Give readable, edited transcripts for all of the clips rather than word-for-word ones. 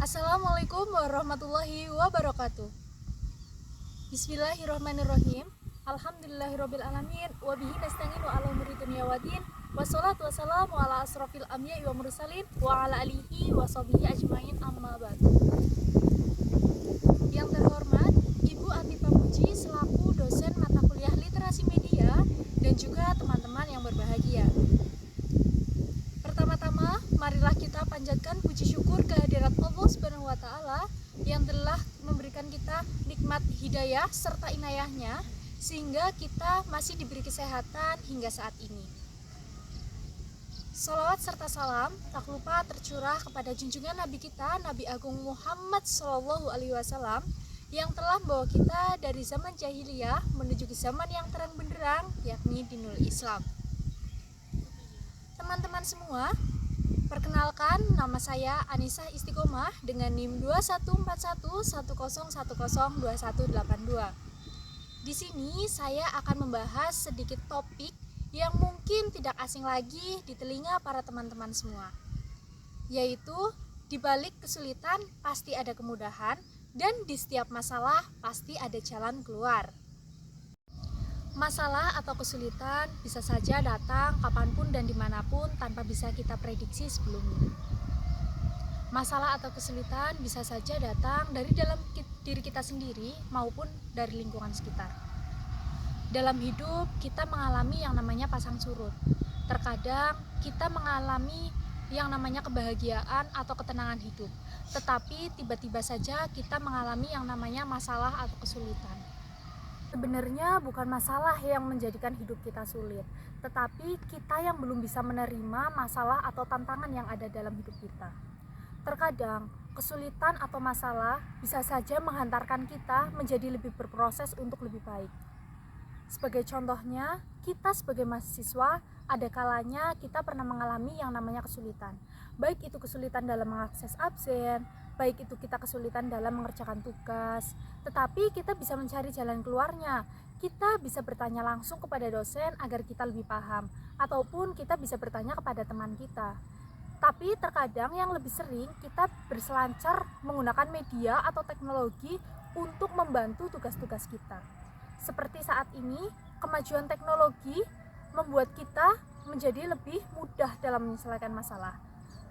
Assalamualaikum warahmatullahi wabarakatuh. Bismillahirrahmanirrahim. Alhamdulillahirabbil alamin wa bihi nasta'inu ala umuri dunya waddin. Wassalatu wassalamu ala asrofil anbiya'i wa mursalin wa ala alihi wa sahbihi ajmain, amma ba'du. Yang terhormat Ibu Atifah Puji selaku dosen mata kuliah Literasi Media dan juga teman-teman yang berbahagia. Pertama-tama, marilah kita panjatkan puji syukur kehadirat Allah Subhanahu wa taala yang telah memberikan kita nikmat hidayah serta inayahnya sehingga kita masih diberi kesehatan hingga saat ini. Salawat serta salam tak lupa tercurah kepada junjungan Nabi kita, Nabi Agung Muhammad SAW, yang telah membawa kita dari zaman jahiliyah menuju ke zaman yang terang benderang, yakni dinul Islam. Teman-teman semua, perkenalkan, nama saya Anissa Istiqomah dengan NIM 214110102182. Di sini saya akan membahas sedikit topik yang mungkin tidak asing lagi di telinga para teman-teman semua, yaitu di balik kesulitan pasti ada kemudahan dan di setiap masalah pasti ada jalan keluar. Masalah atau kesulitan bisa saja datang kapanpun dan dimanapun tanpa bisa kita prediksi sebelumnya. Masalah atau kesulitan bisa saja datang dari dalam diri kita sendiri maupun dari lingkungan sekitar. Dalam hidup kita mengalami yang namanya pasang surut. Terkadang kita mengalami yang namanya kebahagiaan atau ketenangan hidup. Tetapi tiba-tiba saja kita mengalami yang namanya masalah atau kesulitan. Sebenarnya bukan masalah yang menjadikan hidup kita sulit, tetapi kita yang belum bisa menerima masalah atau tantangan yang ada dalam hidup kita. Terkadang, kesulitan atau masalah bisa saja menghantarkan kita menjadi lebih berproses untuk lebih baik. Sebagai contohnya, kita sebagai mahasiswa, ada kalanya kita pernah mengalami yang namanya kesulitan. Baik itu kesulitan dalam mengakses absen, baik itu kita kesulitan dalam mengerjakan tugas, tetapi kita bisa mencari jalan keluarnya. Kita bisa bertanya langsung kepada dosen agar kita lebih paham, ataupun kita bisa bertanya kepada teman kita. Tapi terkadang yang lebih sering kita berselancar menggunakan media atau teknologi untuk membantu tugas-tugas kita. Seperti saat ini, kemajuan teknologi membuat kita menjadi lebih mudah dalam menyelesaikan masalah.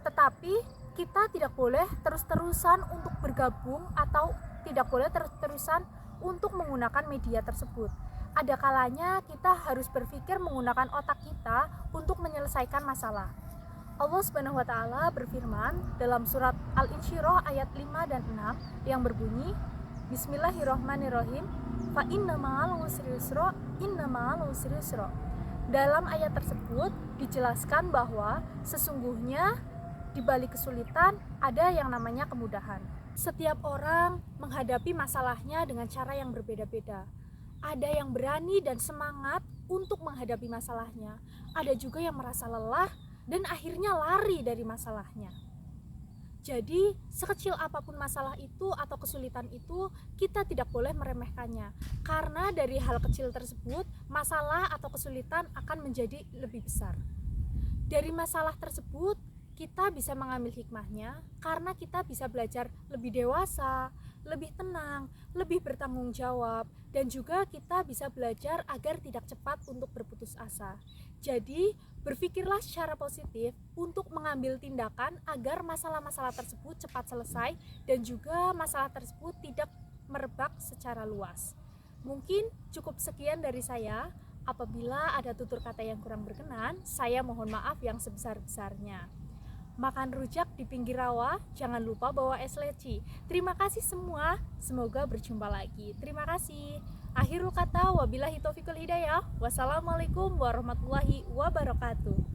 Tetapi kita tidak boleh terus-terusan untuk bergabung atau tidak boleh terus-terusan untuk menggunakan media tersebut. Ada kalanya kita harus berpikir menggunakan otak kita untuk menyelesaikan masalah. Allah Subhanahu wa taala berfirman dalam surat Al-Insyirah ayat 5 dan 6 yang berbunyi, Bismillahirrahmanirrahim, fa inna ma'al usri yusra, inna ma'al usri yusra. Dalam ayat tersebut dijelaskan bahwa sesungguhnya di balik kesulitan ada yang namanya kemudahan. Setiap orang menghadapi masalahnya dengan cara yang berbeda-beda. Ada yang berani dan semangat untuk menghadapi masalahnya. Ada juga yang merasa lelah dan akhirnya lari dari masalahnya. Jadi, sekecil apapun masalah itu atau kesulitan itu, kita tidak boleh meremehkannya. Karena dari hal kecil tersebut, masalah atau kesulitan akan menjadi lebih besar. Dari masalah tersebut, kita bisa mengambil hikmahnya karena kita bisa belajar lebih dewasa, lebih tenang, lebih bertanggung jawab, dan juga kita bisa belajar agar tidak cepat untuk berputus asa. Jadi, berpikirlah secara positif untuk mengambil tindakan agar masalah-masalah tersebut cepat selesai dan juga masalah tersebut tidak merebak secara luas. Mungkin cukup sekian dari saya. Apabila ada tutur kata yang kurang berkenan, saya mohon maaf yang sebesar-besarnya. Makan rujak di pinggir rawa, jangan lupa bawa es leci. Terima kasih semua, semoga berjumpa lagi. Terima kasih. Akhirul kata, wabillahi taufiqul hidayah. Wassalamualaikum warahmatullahi wabarakatuh.